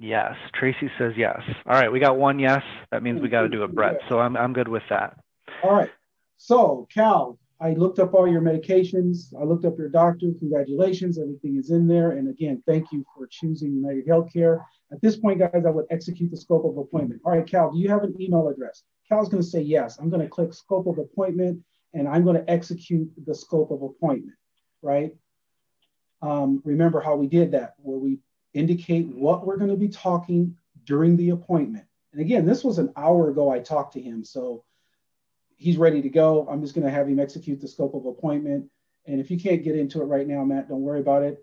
S2: Yes, Tracy says yes. All right, we got one yes. That means we got to do it, Brett. So I'm good with that.
S6: All right. So Cal, I looked up all your medications. I looked up your doctor. Congratulations, everything is in there. And again, thank you for choosing United Healthcare. At this point, guys, I would execute the scope of appointment. All right, Cal, do you have an email address? Cal's going to say yes. I'm going to click scope of appointment, and I'm going to execute the scope of appointment, right? Remember how we did that, where we indicate what we're going to be talking during the appointment. And again, this was an hour ago I talked to him, so he's ready to go. I'm just going to have him execute the scope of appointment. And if you can't get into it right now, Matt, don't worry about it.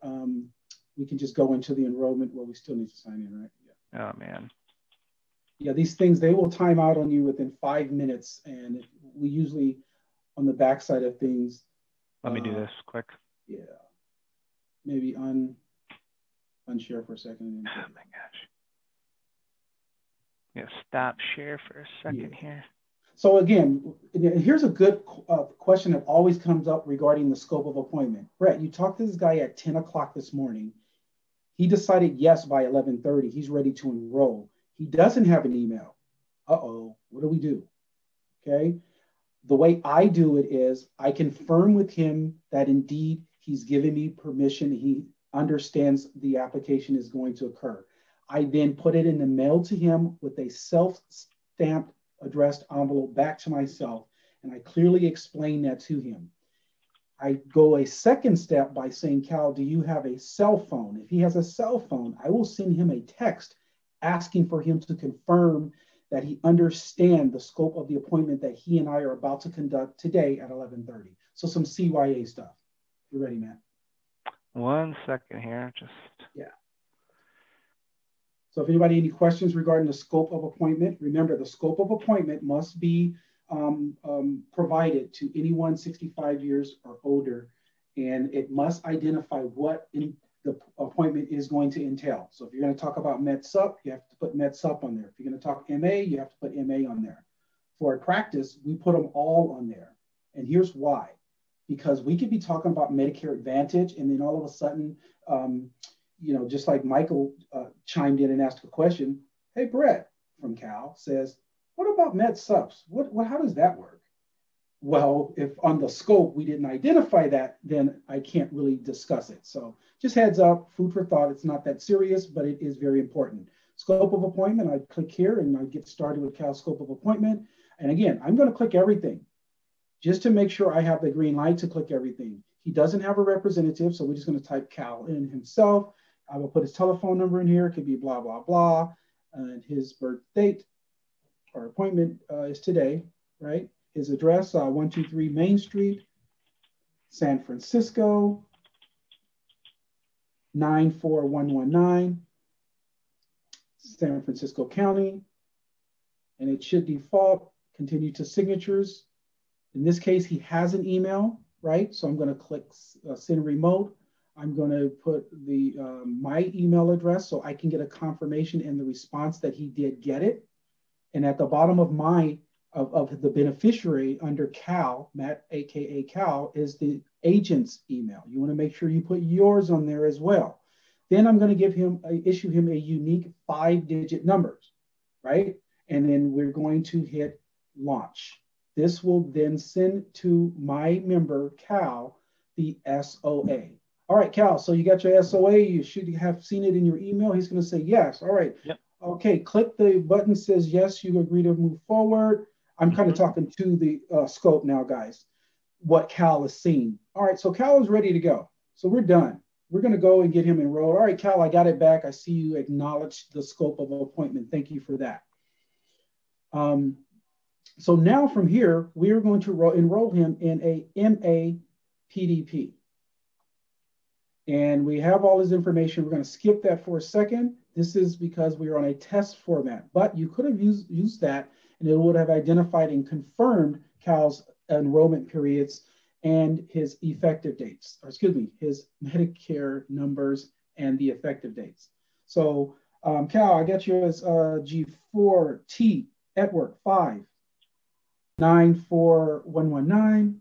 S6: We can just go into the enrollment where we still need to sign in, right?
S2: Yeah. Oh, man.
S6: Yeah, these things, they will time out on you within 5 minutes. And we usually, on the backside of things.
S2: Let me do this quick.
S6: Yeah. Maybe unshare for a second.
S2: Oh, my gosh. Yeah, stop share for a second here.
S6: So again, here's a good question that always comes up regarding the scope of appointment. Brett, you talked to this guy at 10 o'clock this morning. He decided yes by 11:30. He's ready to enroll. He doesn't have an email. Uh-oh, what do we do? Okay. The way I do it is I confirm with him that indeed he's given me permission. He understands the application is going to occur. I then put it in the mail to him with a self-stamped addressed envelope back to myself, and I clearly explain that to him. I go a second step by saying, Cal, do you have a cell phone? If he has a cell phone, I will send him a text asking for him to confirm that he understands the scope of the appointment that he and I are about to conduct today at 11:30. So some CYA stuff. You ready, Matt?
S2: 1 second here, just.
S6: Yeah. So if anybody any questions regarding the scope of appointment, remember the scope of appointment must be provided to anyone 65 years or older, and it must identify what the appointment is going to entail. So if you're going to talk about MedSup, you have to put MedSup on there. If you're going to talk MA, you have to put MA on there. For our practice, we put them all on there. And here's why. Because we could be talking about Medicare Advantage, and then all of a sudden, just like Michael chimed in and asked a question, hey, Brett from Cal says, what about MedSups? How does that work? Well, if on the scope we didn't identify that, then I can't really discuss it. So just heads up, food for thought. It's not that serious, but it is very important. Scope of appointment, I click here and I get started with Cal's scope of appointment. And again, I'm going to click everything just to make sure I have the green light to click everything. He doesn't have a representative, so we're just going to type Cal in himself. I will put his telephone number in here. It could be blah, blah, blah. And his birth date or appointment is today, right? His address, 123 Main Street, San Francisco, 94119, San Francisco County. And it should default, continue to signatures. In this case, he has an email, right? So I'm going to click send remote. I'm going to put the my email address so I can get a confirmation in the response that he did get it. And at the bottom of of the beneficiary under Cal, Matt, AKA Cal, is the agent's email. You want to make sure you put yours on there as well. Then I'm going to issue him a unique 5-digit numbers, right? And then we're going to hit launch. This will then send to my member, Cal, the SOA. All right, Cal, so you got your SOA. You should have seen it in your email. He's going to say yes. All right.
S2: Yep.
S6: Okay, click the button says yes, you agree to move forward. I'm kind of talking to the scope now, guys, what Cal is seeing. All right, so Cal is ready to go. So we're done. we're going to go and get him enrolled. All right, Cal, I got it back. I see you acknowledged the scope of appointment. Thank you for that. So now from here, we are going to enroll him in a MA PDP. And we have all his information. We're going to skip that for a second. This is because we are on a test format, but you could have used that and it would have identified and confirmed Cal's enrollment periods and his effective dates, or excuse me, his Medicare numbers and the effective dates. So Cal, I got you as G4T Edward 5 94119.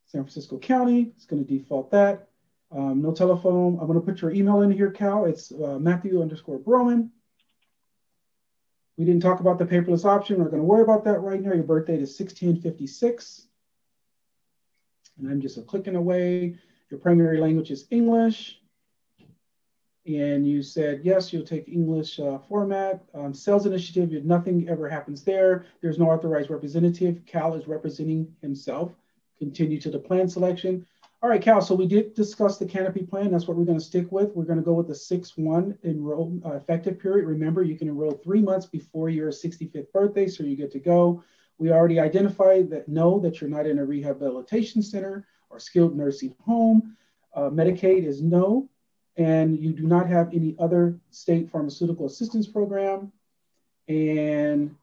S6: San Francisco County, it's going to default that. No telephone. I'm going to put your email in here, Cal. It's Matthew_Broman. We didn't talk about the paperless option. We're going to worry about that right now. Your birth date is 1656. And I'm just clicking away. Your primary language is English. And you said, yes, you'll take English format. Sales initiative, nothing ever happens there. There's no authorized representative. Cal is representing himself. Continue to the plan selection. All right, Cal, so we did discuss the canopy plan. That's what we're going to stick with. We're going to go with the 6/1 enroll effective period. Remember, you can enroll 3 months before your 65th birthday, so you get to go. We already identified that that you're not in a rehabilitation center or skilled nursing home. Medicaid is no, and you do not have any other state pharmaceutical assistance program. And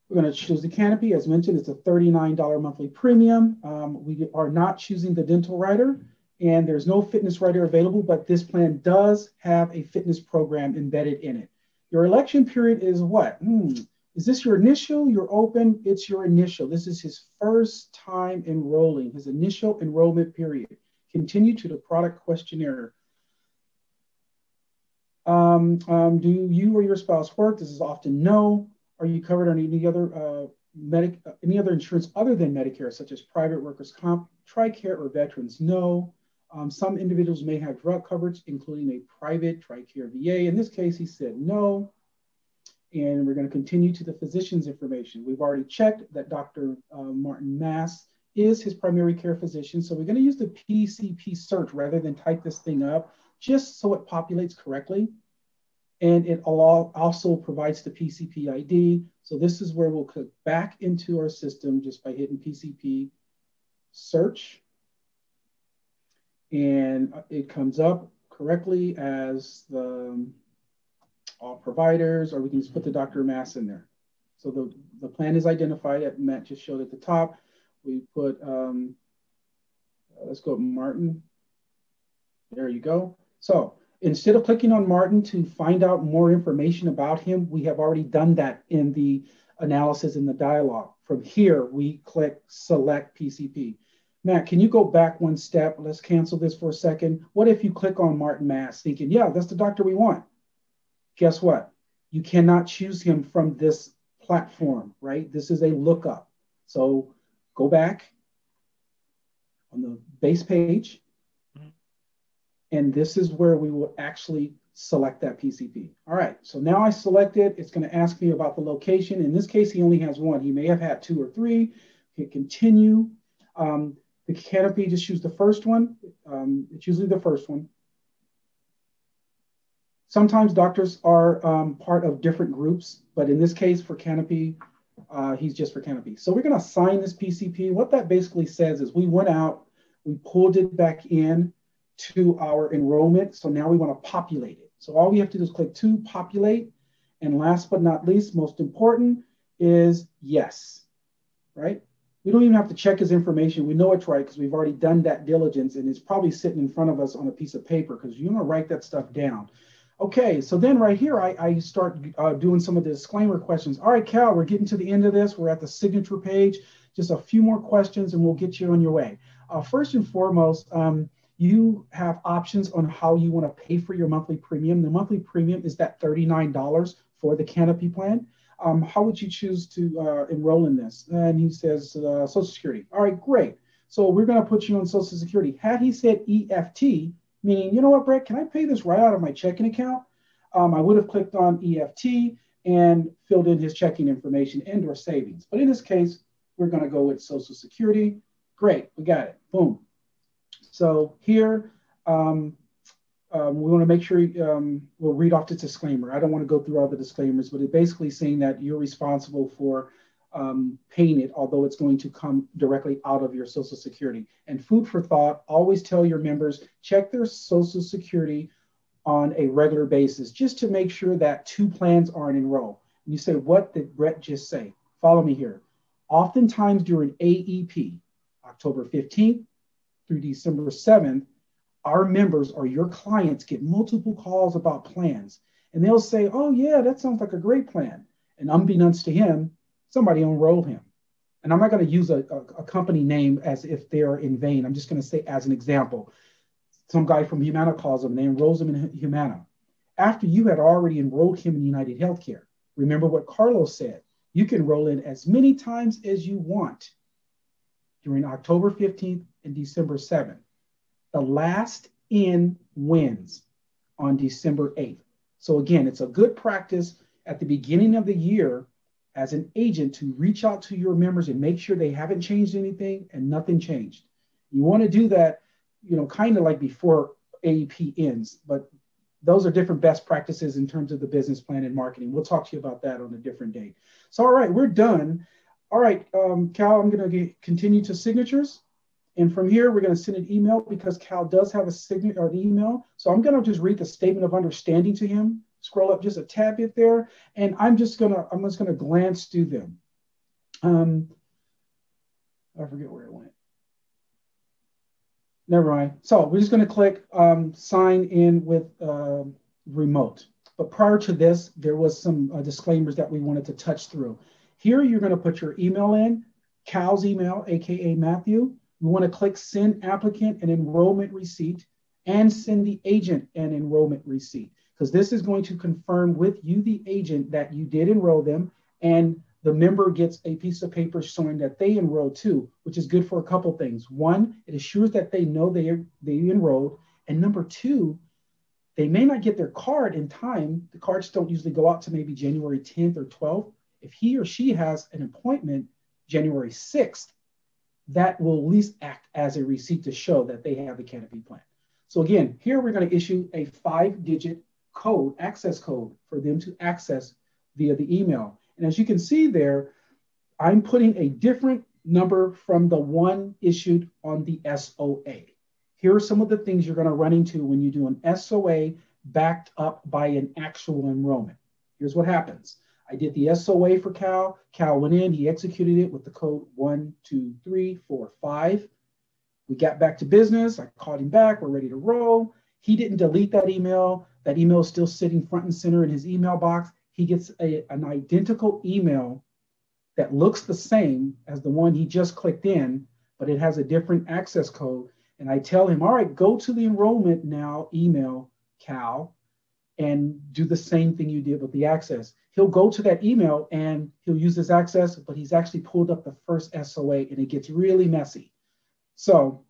S6: we're going to choose the canopy. As mentioned, it's a $39 monthly premium. We are not choosing the dental rider, and there's no fitness rider available, but this plan does have a fitness program embedded in it. Your election period is what? Is this your initial, your open? It's your initial. This is his first time enrolling, his initial enrollment period. Continue to the product questionnaire. Do you or your spouse work? This is often no. Are you covered on any other insurance other than Medicare, such as private workers' comp, TRICARE, or veterans? No. Some individuals may have drug coverage, including a private TRICARE VA. In this case, he said no. And we're going to continue to the physician's information. We've already checked that Dr. Martin Mass is his primary care physician. So we're going to use the PCP search rather than type this thing up, just so it populates correctly. And it also provides the PCP ID. So this is where we'll click back into our system just by hitting PCP search. And it comes up correctly as the all providers, or we can just put the Dr. Mass in there. So the plan is identified that Matt just showed at the top. We put, let's go Martin. There you go. So instead of clicking on Martin to find out more information about him, we have already done that in the analysis in the dialogue. From here, we click select PCP. Matt, can you go back one step? Let's cancel this for a second. What if you click on Martin Mass thinking, yeah, that's the doctor we want? Guess what? You cannot choose him from this platform, right? This is a lookup. So go back on the base page. And this is where we will actually select that PCP. All right, so now I select it. It's going to ask me about the location. In this case, he only has one. He may have had 2 or 3. Hit continue. The canopy, just choose the first one. It's usually the first one. Sometimes doctors are part of different groups, but in this case for canopy, he's just for canopy. So we're going to assign this PCP. What that basically says is we went out, we pulled it back in to our enrollment. So now we want to populate it. So all we have to do is click to populate. And last but not least, most important is yes, right? We don't even have to check his information. We know it's right because we've already done that diligence, and it's probably sitting in front of us on a piece of paper because you want to write that stuff down. Okay, so then right here, I start doing some of the disclaimer questions. All right, Cal, we're getting to the end of this. We're at the signature page. Just a few more questions and we'll get you on your way. First and foremost, you have options on how you want to pay for your monthly premium. The monthly premium is that $39 for the canopy plan. How would you choose to enroll in this? And he says Social Security. All right, great. So we're going to put you on Social Security. Had he said EFT, meaning, you know what, Brett, can I pay this right out of my checking account? I would have clicked on EFT and filled in his checking information and or savings. But in this case, we're going to go with Social Security. Great, we got it. Boom. So here, we want to make sure we'll read off the disclaimer. I don't want to go through all the disclaimers, but it's basically saying that you're responsible for paying it, although it's going to come directly out of your Social Security. And food for thought, always tell your members, check their Social Security on a regular basis, just to make sure that two plans aren't enrolled. And you say, what did Brett just say? Follow me here. Oftentimes during AEP, October 15th through December 7th, our members or your clients get multiple calls about plans. And they'll say, oh yeah, that sounds like a great plan. And unbeknownst to him, somebody enrolled him. And I'm not going to use a company name as if they're in vain. I'm just going to say as an example, some guy from Humana calls him and they enrolls him in Humana. After you had already enrolled him in United Healthcare, remember what Carlos said, you can roll in as many times as you want during October 15th and December 7th. The last in wins on December 8th. So again, it's a good practice at the beginning of the year as an agent to reach out to your members and make sure they haven't changed anything and nothing changed. You want to do that, kind of like before AEP ends, but those are different best practices in terms of the business plan and marketing. We'll talk to you about that on a different date. So, all right, we're done. All right, Cal, I'm going to continue to signatures. And from here, we're going to send an email because Cal does have a signature or an email. So I'm going to just read the statement of understanding to him. Scroll up just a tad bit there, and I'm just gonna glance through them. I forget where it went. Never mind. So we're just gonna click sign in with remote. But prior to this, there was some disclaimers that we wanted to touch through. Here, you're gonna put your email in, Cal's email, AKA Matthew. We want to click send applicant an enrollment receipt and send the agent an enrollment receipt, because this is going to confirm with you, the agent, that you did enroll them, and the member gets a piece of paper showing that they enrolled too, which is good for a couple things. One, it assures that they know they enrolled, and number two, they may not get their card in time. The cards don't usually go out to maybe January 10th or 12th. If he or she has an appointment January 6th, that will at least act as a receipt to show that they have the Canopy plan. So again, here we're going to issue a 5-digit code, access code, for them to access via the email. And as you can see there, I'm putting a different number from the one issued on the SOA. Here are some of the things you're going to run into when you do an SOA backed up by an actual enrollment. Here's what happens. I did the SOA for Cal. Cal went in, he executed it with the code 12345. We got back to business. I called him back. We're ready to roll. He didn't delete that email. That email is still sitting front and center in his email box. He gets an identical email that looks the same as the one he just clicked in, but it has a different access code. And I tell him, all right, go to the enrollment now email, Cal, and do the same thing you did with the access. He'll go to that email and he'll use this access, but he's actually pulled up the first SOA and it gets really messy. So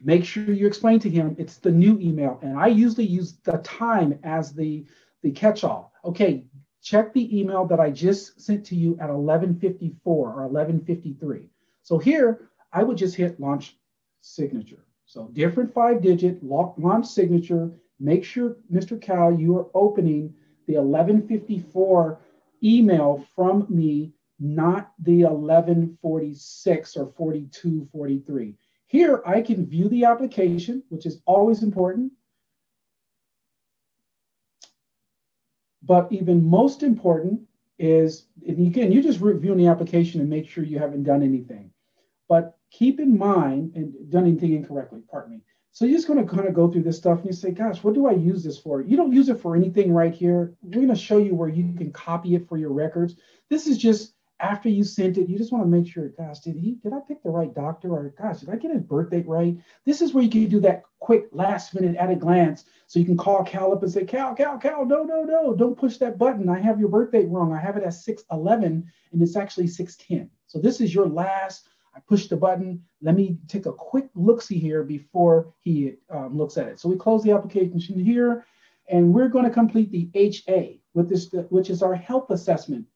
S6: make sure you explain to him it's the new email. And I usually use the time as the catch-all. Okay, check the email that I just sent to you at 11:54 or 11:53. So here, I would just hit launch signature. So different 5-digit launch signature. Make sure, Mr. Cal, you are opening the 11:54 email from me, not the 11:46 or 42:43. Here, I can view the application, which is always important. But even most important is, and again, you just review the application and make sure you haven't done anything. But keep in mind, and done anything incorrectly, pardon me. So you're just going to kind of go through this stuff and you say, gosh, what do I use this for? You don't use it for anything right here. We're going to show you where you can copy it for your records. This is just after you sent it, you just want to make sure, gosh, did I pick the right doctor? Or gosh, did I get his birth date right? This is where you can do that quick last minute at a glance. So you can call Cal up and say, Cal, no, don't push that button. I have your birth date wrong. I have it as 6/11 and it's actually 6/10. So this is your last. I push the button. Let me take a quick look-see here before he looks at it. So we close the application here, and we're going to complete the HA with this, which is our health assessment.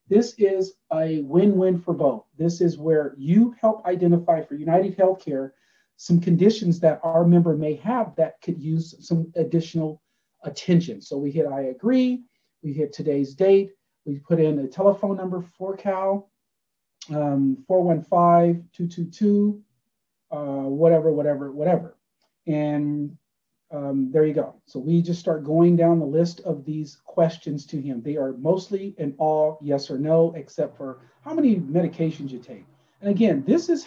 S6: This is a win-win for both. This is where you help identify for United Healthcare some conditions that our member may have that could use some additional attention. So we hit I agree, we hit today's date, we put in a telephone number for Cal, 415-222, whatever. And there you go. So we just start going down the list of these questions to him. They are mostly and all yes or no, except for how many medications you take. And again, this is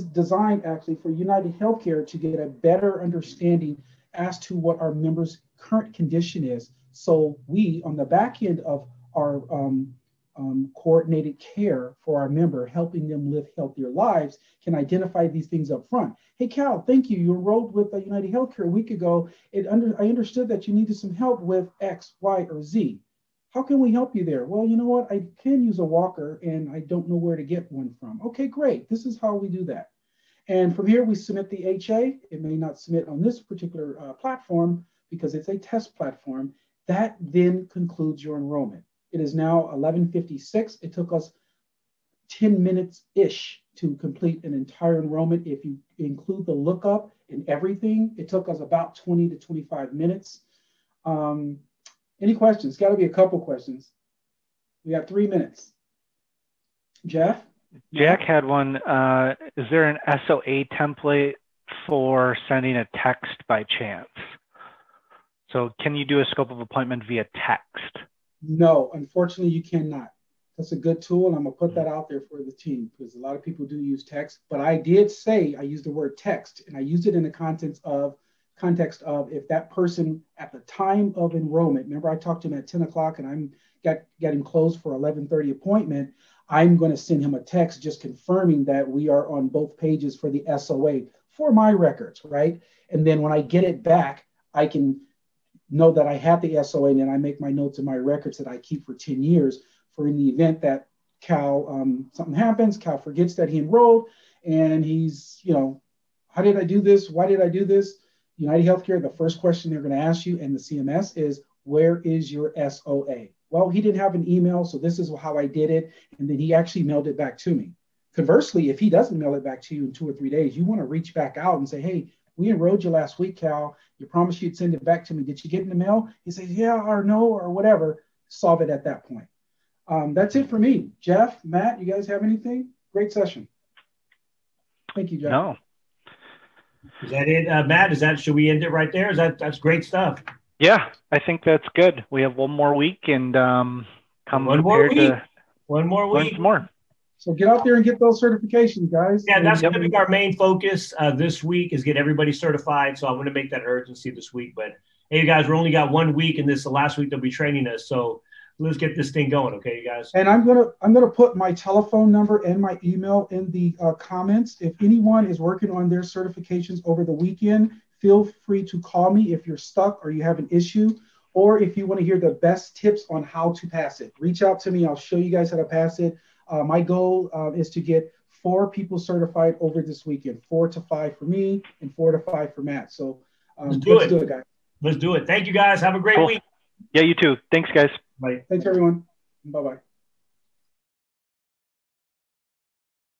S6: designed actually for United Healthcare to get a better understanding as to what our members' current condition is. So we, on the back end of our coordinated care for our member, helping them live healthier lives, can identify these things up front. Hey, Cal, thank you. You enrolled with United Healthcare a week ago. I understood that you needed some help with X, Y, or Z. How can we help you there? Well, you know what? I can use a walker and I don't know where to get one from. Okay, great. This is how we do that. And from here, we submit the HA. It may not submit on this particular platform because it's a test platform. That then concludes your enrollment. It is now 11:56. It took us 10 minutes-ish to complete an entire enrollment. If you include the lookup and everything, it took us about 20 to 25 minutes. Any questions? Got to be a couple questions. We got 3 minutes. Jeff?
S2: Jack had one. Is there an SOA template for sending a text by chance? So can you do a scope of appointment via text?
S6: No, unfortunately, you cannot. That's a good tool, and I'm going to put that out there for the team because a lot of people do use text. But I did say I used the word text, and I used it in the context of if that person at the time of enrollment, remember I talked to him at 10 o'clock and I'm getting closed for 11:30 appointment, I'm going to send him a text just confirming that we are on both pages for the SOA for my records, right? And then when I get it back, I can know that I had the SOA, and then I make my notes in my records that I keep for 10 years for in the event that Cal, something happens, Cal forgets that he enrolled, and he's, how did I do this? Why did I do this? United Healthcare, the first question they're going to ask you and the CMS is, where is your SOA? Well, he didn't have an email, so this is how I did it, and then he actually mailed it back to me. Conversely, if he doesn't mail it back to you in 2 or 3 days, you want to reach back out and say, hey, we enrolled you last week, Cal. You promised you'd send it back to me. Did you get in the mail? He says, yeah, or no, or whatever. Solve it at that point. That's it for me. Jeff, Matt, you guys have anything? Great session. Thank you, Jeff.
S2: No.
S1: Is that it, Matt? Should we end it right there? That's great stuff.
S2: Yeah, I think that's good. We have one more week and come
S1: one more week.
S2: Learn some more.
S6: So get out there and get those certifications, guys.
S1: Yeah, that's going to be our main focus this week is get everybody certified. So I'm going to make that urgency this week. But hey, you guys, we only got 1 week, and this is the last week they'll be training us. So let's get this thing going, okay, you guys?
S6: And I'm gonna put my telephone number and my email in the comments. If anyone is working on their certifications over the weekend, feel free to call me if you're stuck or you have an issue, or if you want to hear the best tips on how to pass it. Reach out to me. I'll show you guys how to pass it. My goal is to get 4 people certified over this weekend, 4 to 5 for me and 4 to 5 for Matt. So let's do it, guys.
S1: Let's do it. Thank you, guys. Have a great week.
S2: Yeah, you too. Thanks, guys.
S1: Bye.
S6: Thanks, everyone. Bye-bye.